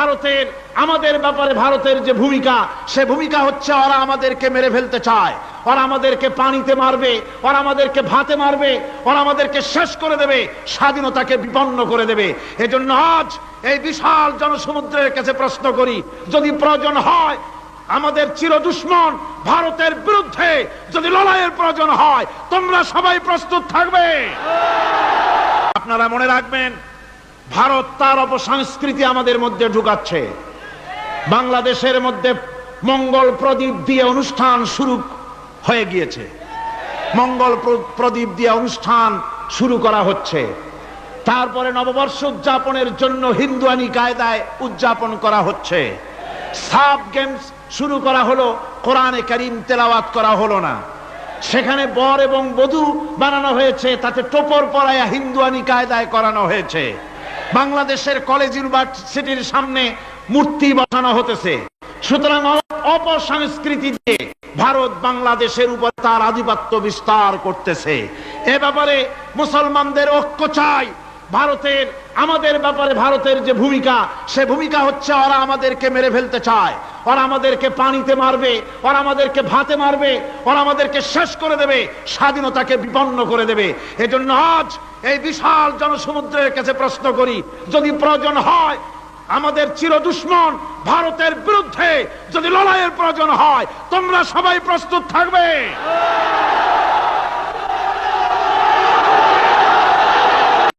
ভারতের আমাদের ব্যাপারে ভারতের যে ভূমিকা, সে ভূমিকা হচ্ছে ওরা আমাদেরকে মেরে ফেলতে চায়, ওরা আমাদেরকে পানিতে মারবে, ওরা আমাদেরকে ভাতে মারবে, ওরা আমাদেরকে শেষ করে দেবে, স্বাধীনতাকে বিপন্ন করে দেবে। এজন্য আজ এই বিশাল জনসমুদ্রের কাছে প্রশ্ন করি, যদি প্রয়োজন হয় আমাদের চির দুশ্মন ভারতের বিরুদ্ধে যদি লড়াইয়ের প্রয়োজন হয়, তোমরা সবাই প্রস্তুত থাকবে। আপনারা মনে রাখবেন, ভারত তার অপসংস্কৃতি আমাদের মধ্যে ঢুকাচ্ছে। বাংলাদেশের মধ্যে মঙ্গল প্রদীপ দিয়ে অনুষ্ঠান শুরু হয়ে গিয়েছে, মঙ্গল প্রদীপ দিয়ে অনুষ্ঠান শুরু করা হচ্ছে। তারপরে নববর্ষ উদযাপনের জন্য হিন্দুয়ানি কায়দায় উদযাপন করা হচ্ছে। সাব গেমস শুরু করা হলো, কোরআনে কারীম তেলাওয়াত করা হলো না। সেখানে বর এবং বধূ বানানো হয়েছে, তাতে টোপর পরায়া হিন্দুয়ানি কায়দায় করানো হয়েছে। বাংলাদেশের কলেজ ইউনিভার্সিটির সামনে মূর্তি বসানো হতেছে। সুতরাং অপসংস্কৃতি দিয়ে ভারত বাংলাদেশের উপর তার আধিপত্য বিস্তার করতেছে। এ ব্যাপারে মুসলমানদের ঐক্য চাই। ভারতের আমাদের ব্যাপারে ভারতের যে ভূমিকা, সে ভূমিকা হচ্ছে ওরা আমাদেরকে মেরে ফেলতে চায়, ওরা আমাদেরকে পানিতে মারবে, ওরা আমাদেরকে ভাতে মারবে, ওরা আমাদেরকে শেষ করে দেবে, স্বাধীনতাকে বিপন্ন করে দেবে। এজন্য আজ এই বিশাল জনসমুদ্রের কাছে প্রশ্ন করি, যদি প্রয়োজন হয় আমাদের চির দুশ্মন ভারতের বিরুদ্ধে যদি লড়াইয়ের প্রয়োজন হয়, তোমরা সবাই প্রস্তুত থাকবে।